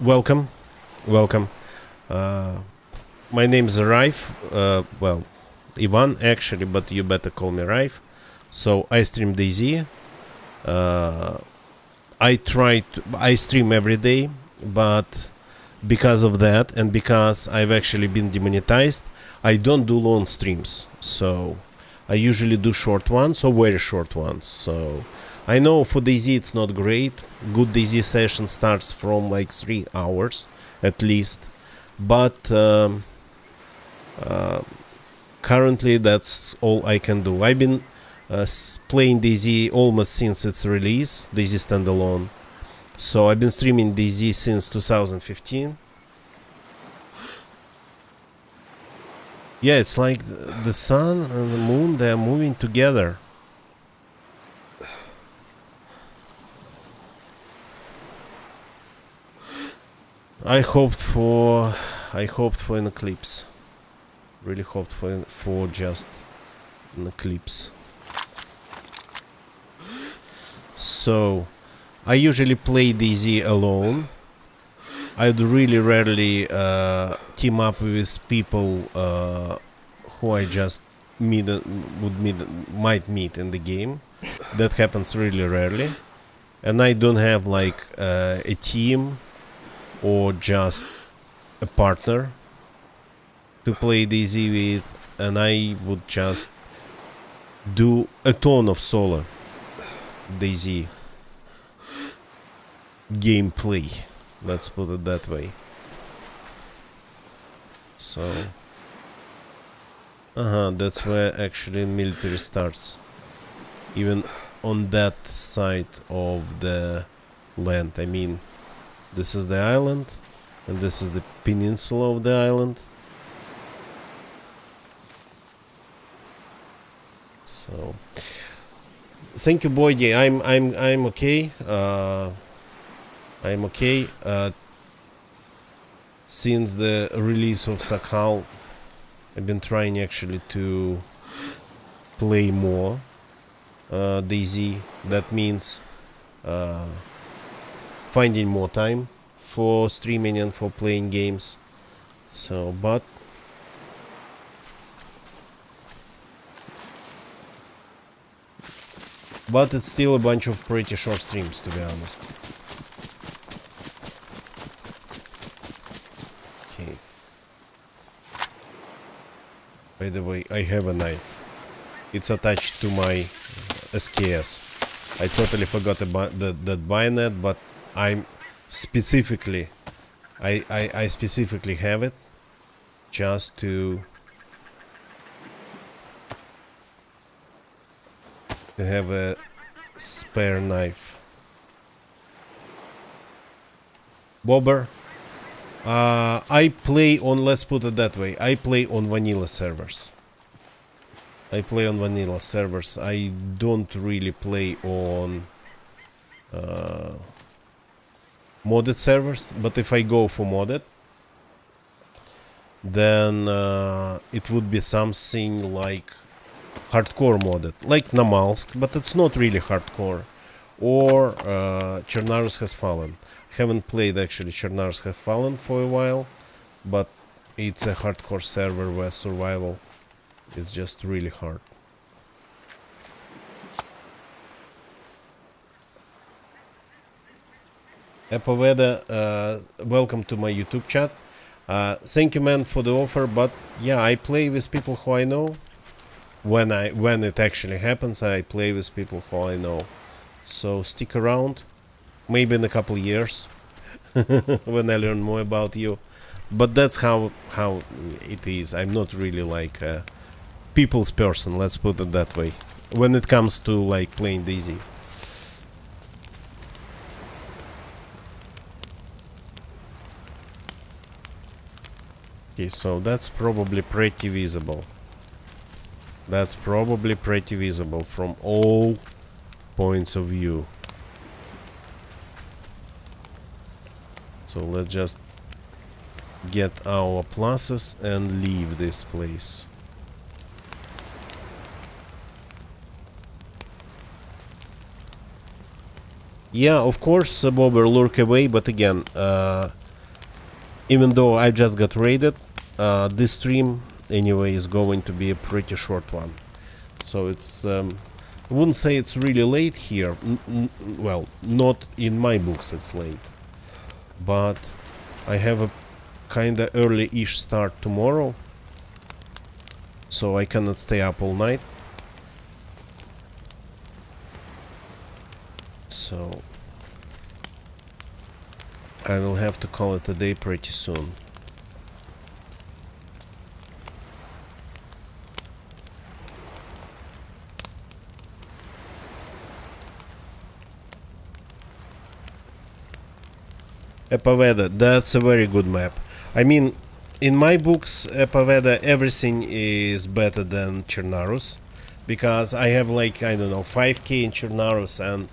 welcome, welcome. My name is Raif, well, Ivan actually, but you better call me Raif. So I stream DayZ. I stream every day, but because of that and because I've actually been demonetized, I don't do long streams. So I usually do short ones or very short ones. So I know for DayZ it's not great. Good DayZ session starts from like 3 hours at least, but currently that's all I can do. I've been playing DayZ almost since its release, DayZ standalone. So I've been streaming DayZ since 2015. Yeah, it's like the sun and the moon, they're moving together. I hoped for an eclipse. Really hoped for just an eclipse. So I usually play DayZ alone. I'd really rarely team up with people who I just might meet in the game. That happens really rarely, and I don't have like a team or just a partner to play DayZ with, and I would just do a ton of solo DayZ gameplay. Let's put it that way. So, that's where actually military starts. Even on that side of the land. I mean, this is the island, and this is the peninsula of the island. So, thank you, Boydie. I'm okay. I'm okay. Since the release of Sakhal, I've been trying actually to play more DayZ. That means finding more time for streaming and for playing games. So, but it's still a bunch of pretty short streams, to be honest. Okay. By the way, I have a knife. It's attached to my SKS. I totally forgot about that bayonet, but I'm specifically, I specifically have it just to have a spare knife. Bobber, I play on, let's put it that way, I play on vanilla servers. I don't really play on modded servers, but if I go for modded, then it would be something like hardcore modded, like Namalsk, but it's not really hardcore, or Chernarus Has Fallen. Haven't played actually Chernarus Has Fallen for a while, but it's a hardcore server where survival is just really hard. Epoveda, welcome to my YouTube chat. Thank you, man, for the offer, but yeah, I play with people who I know. When it actually happens, I play with people who I know. So stick around, maybe in a couple years, when I learn more about you. But that's how it is. I'm not really like a people's person, let's put it that way, when it comes to like playing DayZ. Okay, so that's probably pretty visible. That's probably pretty visible from all points of view. So let's just get our pluses and leave this place. Yeah, of course, Bobber lurk away, but again, even though I just got raided, this stream anyway is going to be a pretty short one. So it's, I wouldn't say it's really late here. Well, not in my books it's late. But I have a kinda early-ish start tomorrow. So I cannot stay up all night. So I will have to call it a day pretty soon. Epoveda, that's a very good map. I mean, in my books, Epoveda, everything is better than Chernarus. Because I have like, I don't know, 5k in Chernarus and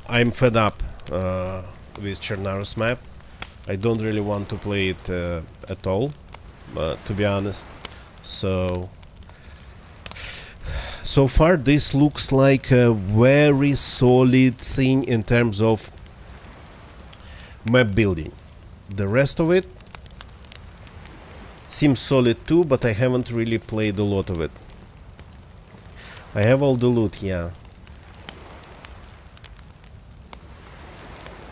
I'm fed up with Chernarus map. I don't really want to play it at all, to be honest. So far this looks like a very solid thing in terms of map building. The rest of it seems solid too, but I haven't really played a lot of it. I have all the loot, yeah.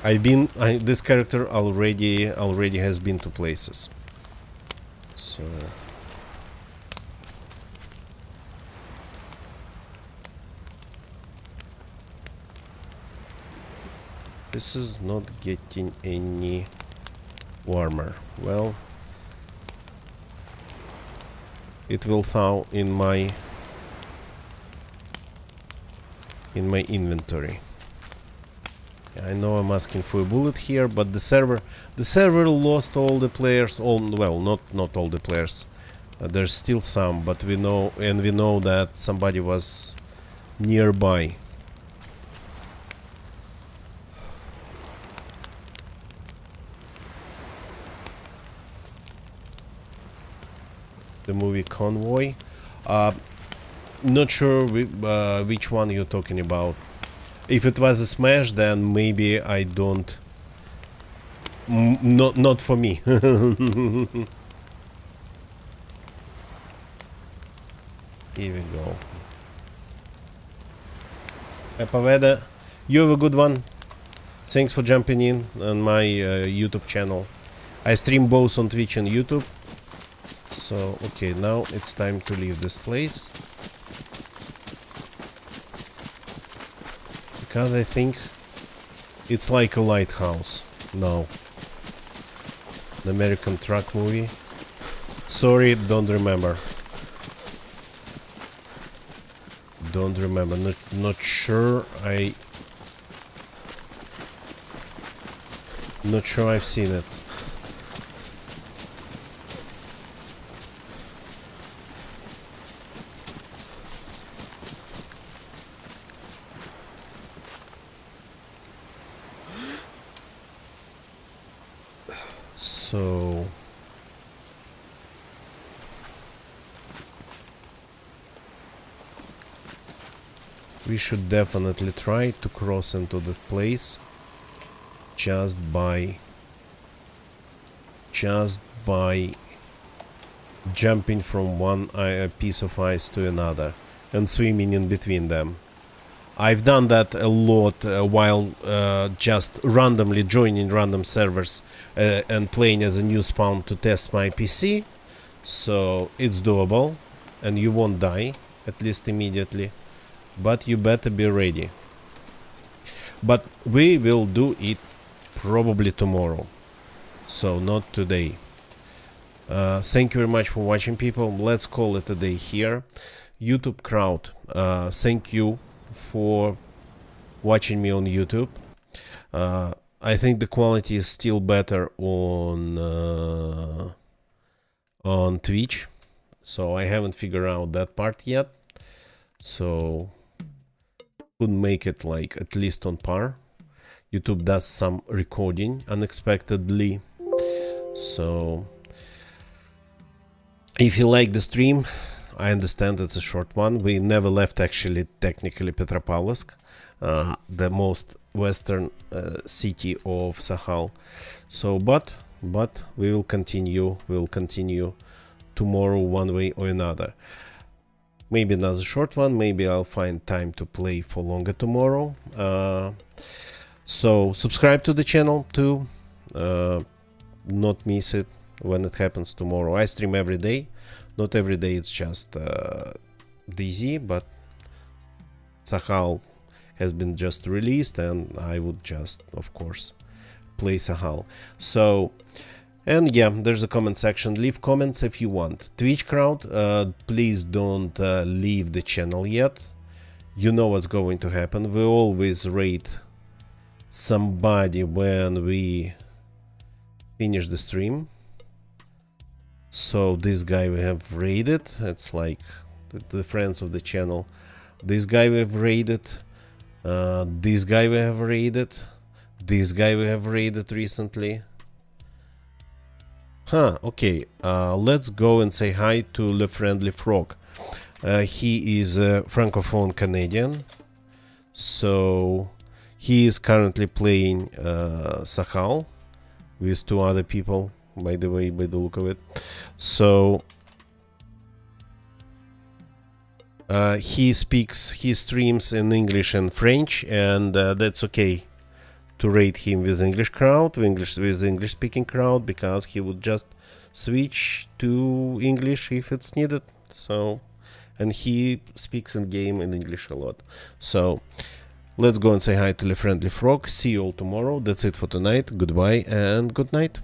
This character already has been to places. So this is not getting any warmer. Well, it will thaw in my inventory. I know I'm asking for a bullet here, but the server lost all the players. Well, not all the players. There's still some, but we know that somebody was nearby. The movie Convoy. Not sure which one you're talking about. If it was a Smash, then maybe I don't. Not for me. Here we go. Epoveda, you have a good one. Thanks for jumping in on my YouTube channel. I stream both on Twitch and YouTube. So, okay, now it's time to leave this place. Because I think it's like a lighthouse. No. The American truck movie. Sorry, don't remember. Don't remember. Not sure not sure I've seen it. So we should definitely try to cross into that place just by jumping from one piece of ice to another and swimming in between them. I've done that a lot while just randomly joining random servers and playing as a new spawn to test my PC. So it's doable and you won't die, at least immediately. But you better be ready. But we will do it probably tomorrow. So not today. Thank you very much for watching, people. Let's call it a day here. YouTube crowd, thank you for watching me on YouTube. I think the quality is still better on Twitch, so I haven't figured out that part yet. So couldn't make it like at least on par. YouTube does some recording unexpectedly. So if you like the stream, I understand it's a short one. We never left actually technically Petropavlovsk, the most western city of Sakhal. So but we will continue. Tomorrow one way or another. Maybe another short one, maybe I'll find time to play for longer tomorrow. So subscribe to the channel too, not miss it when it happens tomorrow. I stream every day, not every day, it's just DayZ, but Sakhal has been just released and I would just, of course, play Sakhal. So, and yeah, there's a comment section. Leave comments if you want. Twitch crowd, please don't leave the channel yet. You know what's going to happen. We always rate somebody when we finish the stream. So this guy we have raided. It's like the friends of the channel. This guy we have raided. This guy we have raided. This guy we have raided recently. Okay, let's go and say hi to Le Friendly Frog. He is a Francophone Canadian, so he is currently playing Sakhal with 2 other people, by the way, by the look of it. So he streams in English and French, and that's okay to rate him with English crowd, with English speaking crowd, because he would just switch to English if it's needed. So, and he speaks in game in English a lot. So let's go and say hi to the Friendly Frog. See you all tomorrow. That's it for tonight. Goodbye and good night.